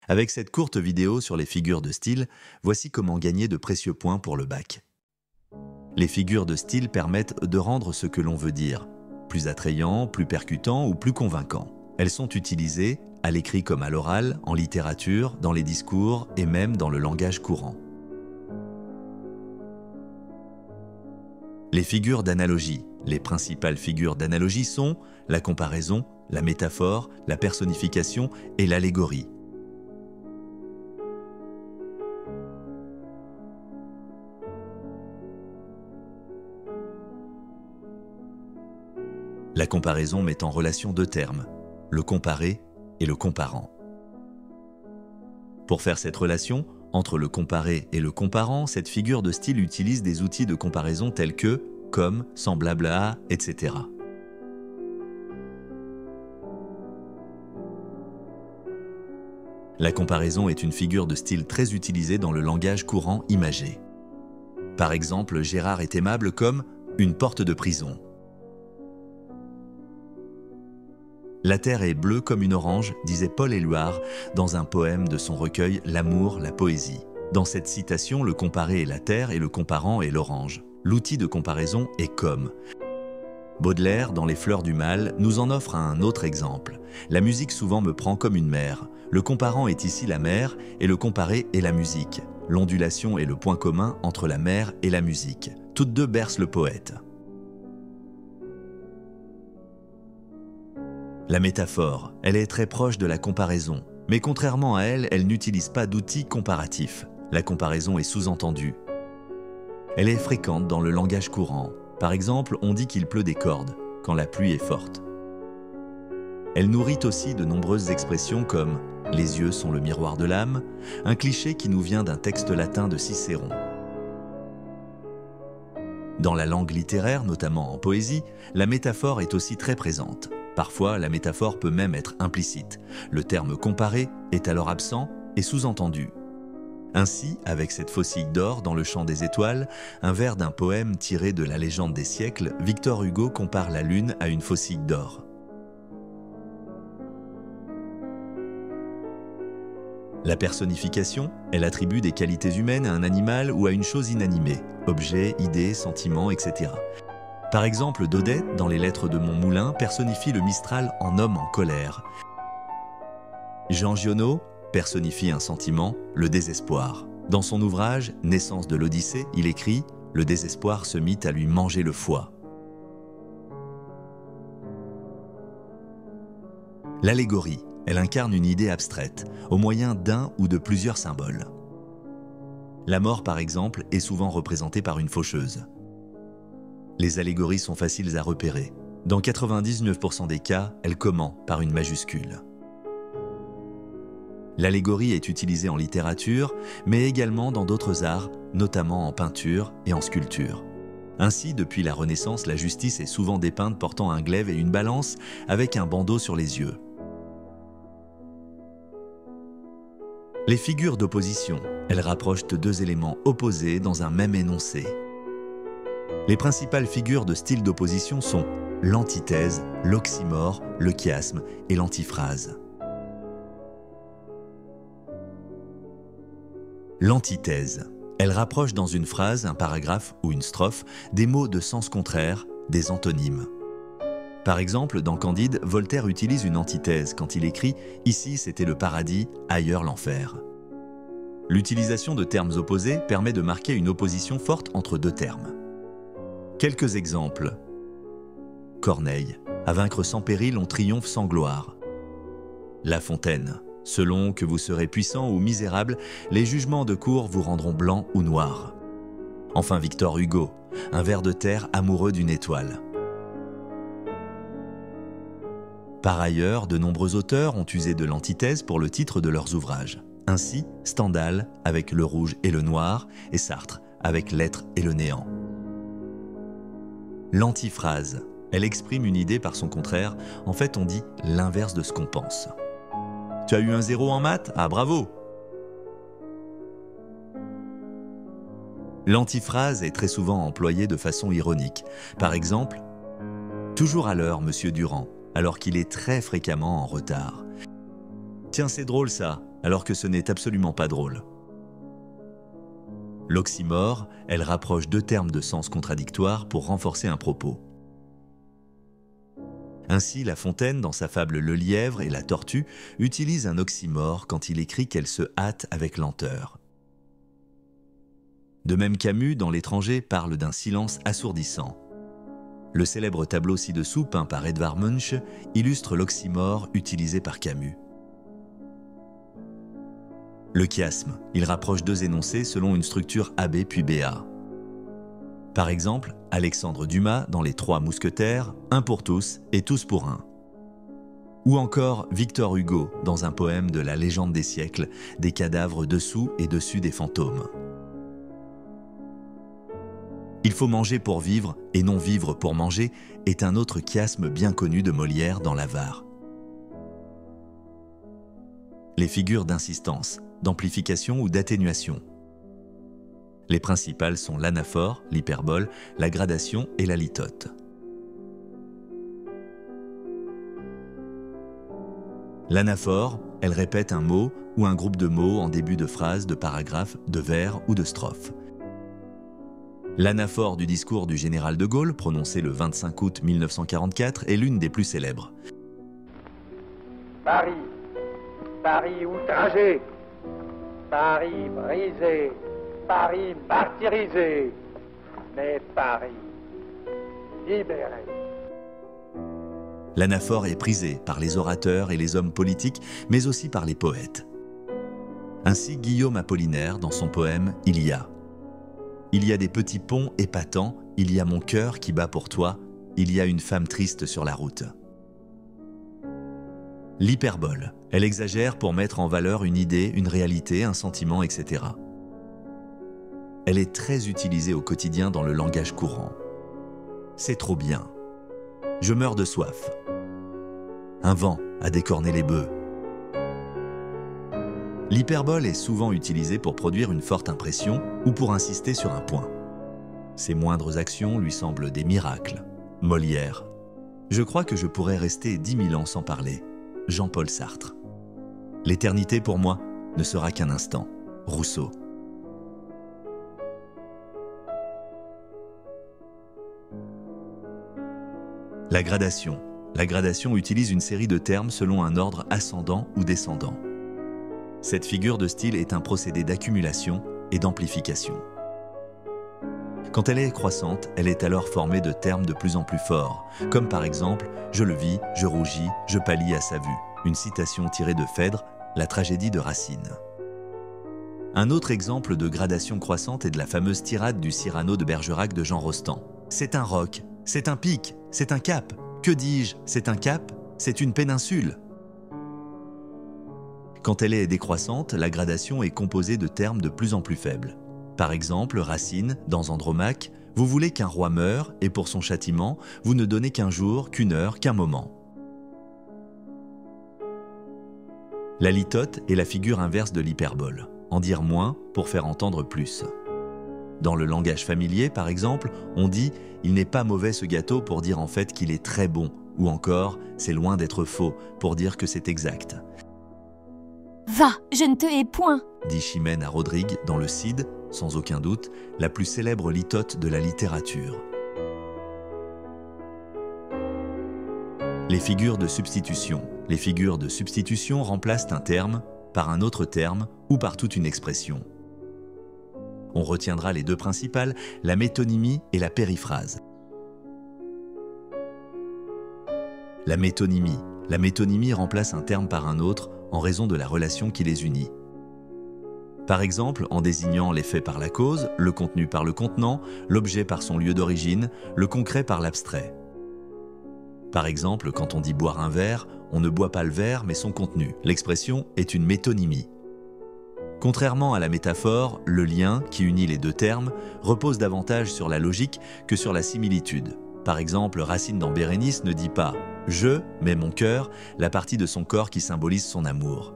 Avec cette courte vidéo sur les figures de style, voici comment gagner de précieux points pour le bac. Les figures de style permettent de rendre ce que l'on veut dire plus attrayant, plus percutant ou plus convaincant. Elles sont utilisées, à l'écrit comme à l'oral, en littérature, dans les discours et même dans le langage courant. Les figures d'analogie. Les principales figures d'analogie sont la comparaison, la métaphore, la personnification et l'allégorie. La comparaison met en relation deux termes, le comparé et le comparant. Pour faire cette relation, entre le comparé et le comparant, cette figure de style utilise des outils de comparaison tels que, comme, semblable à, etc. La comparaison est une figure de style très utilisée dans le langage courant imagé. Par exemple, Gérard est aimable comme une porte de prison. La terre est bleue comme une orange, disait Paul Éluard dans un poème de son recueil L'amour, la poésie. Dans cette citation, le comparé est la terre et le comparant est l'orange. L'outil de comparaison est comme. Baudelaire, dans Les Fleurs du Mal, nous en offre un autre exemple. La musique souvent me prend comme une mer. Le comparant est ici la mer et le comparé est la musique. L'ondulation est le point commun entre la mer et la musique. Toutes deux bercent le poète. La métaphore, elle est très proche de la comparaison, mais contrairement à elle, elle n'utilise pas d'outils comparatifs. La comparaison est sous-entendue. Elle est fréquente dans le langage courant. Par exemple, on dit qu'il pleut des cordes, quand la pluie est forte. Elle nourrit aussi de nombreuses expressions comme « les yeux sont le miroir de l'âme », un cliché qui nous vient d'un texte latin de Cicéron. Dans la langue littéraire, notamment en poésie, la métaphore est aussi très présente. Parfois, la métaphore peut même être implicite. Le terme « comparé » est alors absent et sous-entendu. Ainsi, avec cette faucille d'or dans le champ des étoiles, un vers d'un poème tiré de la légende des siècles, Victor Hugo compare la lune à une faucille d'or. La personnification, elle attribue des qualités humaines à un animal ou à une chose inanimée, objets, idées, sentiments, etc. Par exemple, Daudet, dans les lettres de Montmoulin, personnifie le Mistral en homme en colère. Jean Giono personnifie un sentiment, le désespoir. Dans son ouvrage « Naissance de l'Odyssée », il écrit « Le désespoir se mit à lui manger le foie ». L'allégorie, elle incarne une idée abstraite, au moyen d'un ou de plusieurs symboles. La mort, par exemple, est souvent représentée par une faucheuse. Les allégories sont faciles à repérer. Dans 99% des cas, elles commencent par une majuscule. L'allégorie est utilisée en littérature, mais également dans d'autres arts, notamment en peinture et en sculpture. Ainsi, depuis la Renaissance, la justice est souvent dépeinte portant un glaive et une balance avec un bandeau sur les yeux. Les figures d'opposition, elles rapprochent deux éléments opposés dans un même énoncé. Les principales figures de style d'opposition sont l'antithèse, l'oxymore, le chiasme et l'antiphrase. L'antithèse, elle rapproche dans une phrase, un paragraphe ou une strophe des mots de sens contraire, des antonymes. Par exemple, dans Candide, Voltaire utilise une antithèse quand il écrit « Ici c'était le paradis, ailleurs l'enfer ». L'utilisation de termes opposés permet de marquer une opposition forte entre deux termes. Quelques exemples. Corneille, à vaincre sans péril, on triomphe sans gloire. La Fontaine, selon que vous serez puissant ou misérable, les jugements de cour vous rendront blanc ou noir. Enfin Victor Hugo, un ver de terre amoureux d'une étoile. Par ailleurs, de nombreux auteurs ont usé de l'antithèse pour le titre de leurs ouvrages. Ainsi, Stendhal avec le rouge et le noir et Sartre avec l'être et le néant. L'antiphrase, elle exprime une idée par son contraire. En fait, on dit l'inverse de ce qu'on pense. Tu as eu un 0 en maths? Ah, bravo! L'antiphrase est très souvent employée de façon ironique. Par exemple, « Toujours à l'heure, monsieur Durand », alors qu'il est très fréquemment en retard. « Tiens, c'est drôle ça », alors que ce n'est absolument pas drôle. L'oxymore, elle rapproche deux termes de sens contradictoires pour renforcer un propos. Ainsi, La Fontaine, dans sa fable Le lièvre et la tortue, utilise un oxymore quand il écrit qu'elle se hâte avec lenteur. De même, Camus, dans L'Étranger, parle d'un silence assourdissant. Le célèbre tableau ci-dessous, peint par Edvard Munch, illustre l'oxymore utilisé par Camus. Le chiasme, il rapproche deux énoncés selon une structure AB puis BA. Par exemple, Alexandre Dumas dans Les Trois Mousquetaires, un pour tous et tous pour un. Ou encore Victor Hugo dans un poème de la légende des siècles, des cadavres dessous et dessus des fantômes. Il faut manger pour vivre et non vivre pour manger est un autre chiasme bien connu de Molière dans l'Avare. Les figures d'insistance, d'amplification ou d'atténuation. Les principales sont l'anaphore, l'hyperbole, la gradation et la litote. L'anaphore, elle répète un mot ou un groupe de mots en début de phrase, de paragraphe, de vers ou de strophe. L'anaphore du discours du général de Gaulle, prononcé le 25 août 1944, est l'une des plus célèbres. Paris, Paris outragé, Paris brisé, Paris martyrisé, mais Paris libéré. L'anaphore est prisée par les orateurs et les hommes politiques, mais aussi par les poètes. Ainsi, Guillaume Apollinaire, dans son poème « Il y a ». Il y a des petits ponts épatants, il y a mon cœur qui bat pour toi, il y a une femme triste sur la route. L'hyperbole, elle exagère pour mettre en valeur une idée, une réalité, un sentiment, etc. Elle est très utilisée au quotidien dans le langage courant. C'est trop bien. Je meurs de soif. Un vent a décorné les bœufs. L'hyperbole est souvent utilisée pour produire une forte impression ou pour insister sur un point. Ses moindres actions lui semblent des miracles. Molière. Je crois que je pourrais rester 10 000 ans sans parler. Jean-Paul Sartre. L'éternité pour moi ne sera qu'un instant. Rousseau. La gradation. La gradation utilise une série de termes selon un ordre ascendant ou descendant. Cette figure de style est un procédé d'accumulation et d'amplification. Quand elle est croissante, elle est alors formée de termes de plus en plus forts, comme par exemple « je le vis, je rougis, je pâlis à sa vue », une citation tirée de Phèdre, la tragédie de Racine. Un autre exemple de gradation croissante est de la fameuse tirade du Cyrano de Bergerac de Jean Rostand. « C'est un roc, c'est un pic, c'est un cap. Que dis-je, c'est un cap, c'est une péninsule. » Quand elle est décroissante, la gradation est composée de termes de plus en plus faibles. Par exemple, Racine, dans Andromaque, vous voulez qu'un roi meure et pour son châtiment, vous ne donnez qu'un jour, qu'une heure, qu'un moment. La litote est la figure inverse de l'hyperbole, en dire moins pour faire entendre plus. Dans le langage familier, par exemple, on dit « il n'est pas mauvais ce gâteau » pour dire en fait qu'il est très bon, ou encore « c'est loin d'être faux » pour dire que c'est exact. Va, je ne te hais point, dit Chimène à Rodrigue dans le Cid, sans aucun doute, la plus célèbre litote de la littérature. Les figures de substitution. Les figures de substitution remplacent un terme par un autre terme ou par toute une expression. On retiendra les deux principales, la métonymie et la périphrase. La métonymie. La métonymie remplace un terme par un autre en raison de la relation qui les unit. Par exemple, en désignant l'effet par la cause, le contenu par le contenant, l'objet par son lieu d'origine, le concret par l'abstrait. Par exemple, quand on dit boire un verre, on ne boit pas le verre mais son contenu. L'expression est une métonymie. Contrairement à la métaphore, le lien, qui unit les deux termes, repose davantage sur la logique que sur la similitude. Par exemple, Racine dans Bérénice ne dit pas « je » mais « mon cœur », la partie de son corps qui symbolise son amour.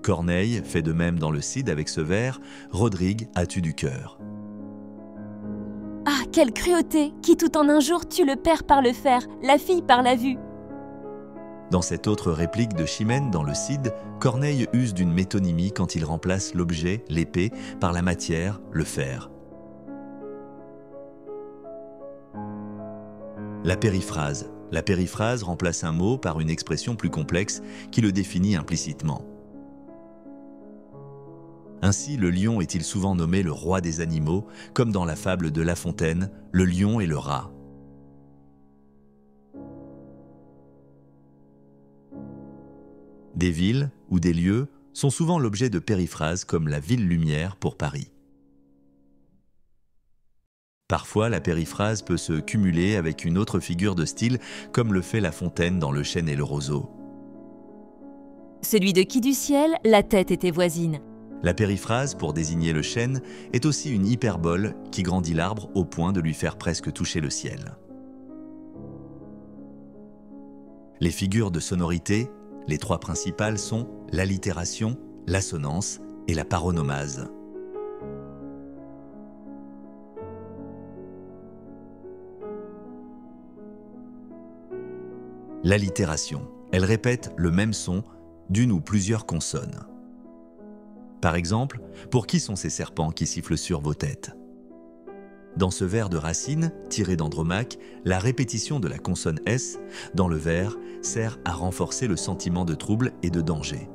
Corneille fait de même dans le Cid avec ce vers « Rodrigue, as-tu du cœur ?» Ah, quelle cruauté, qui tout en un jour tue le père par le fer, la fille par la vue. Dans cette autre réplique de Chimène dans le Cid, Corneille use d'une métonymie quand il remplace l'objet, l'épée, par la matière, le fer. La périphrase. La périphrase remplace un mot par une expression plus complexe qui le définit implicitement. Ainsi, le lion est-il souvent nommé le roi des animaux, comme dans la fable de La Fontaine, le lion et le rat. Des villes ou des lieux sont souvent l'objet de périphrases comme la ville-lumière pour Paris. Parfois, la périphrase peut se cumuler avec une autre figure de style, comme le fait La Fontaine dans Le Chêne et le roseau. Celui de qui du ciel, la tête était voisine. La périphrase, pour désigner le chêne, est aussi une hyperbole qui grandit l'arbre au point de lui faire presque toucher le ciel. Les figures de sonorité, les trois principales sont l'allitération, l'assonance et la paronomase. L'allitération, elle répète le même son d'une ou plusieurs consonnes. Par exemple, pour qui sont ces serpents qui sifflent sur vos têtes? Dans ce vers de Racine, tiré d'Andromaque, la répétition de la consonne S dans le vers sert à renforcer le sentiment de trouble et de danger.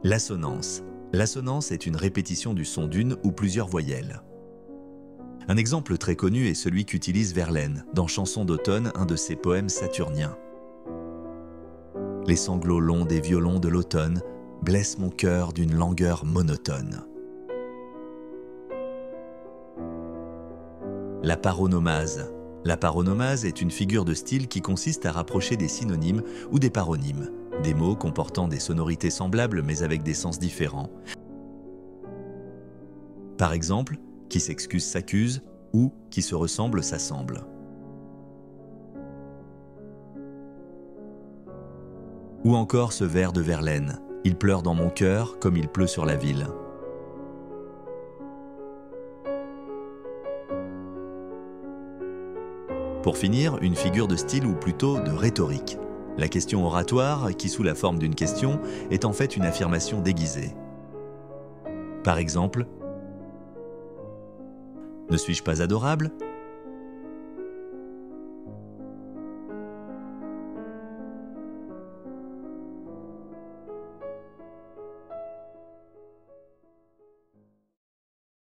L'assonance. L'assonance est une répétition du son d'une ou plusieurs voyelles. Un exemple très connu est celui qu'utilise Verlaine dans Chanson d'automne, un de ses poèmes saturniens. Les sanglots longs des violons de l'automne blessent mon cœur d'une langueur monotone. La paronomase. La paronomase est une figure de style qui consiste à rapprocher des synonymes ou des paronymes, des mots comportant des sonorités semblables mais avec des sens différents. Par exemple, qui s'excuse s'accuse ou qui se ressemble s'assemble. Ou encore ce vers de Verlaine, « Il pleure dans mon cœur comme il pleut sur la ville ». Pour finir, une figure de style ou plutôt de rhétorique. La question oratoire, qui sous la forme d'une question, est en fait une affirmation déguisée. Par exemple, « Ne suis-je pas adorable ?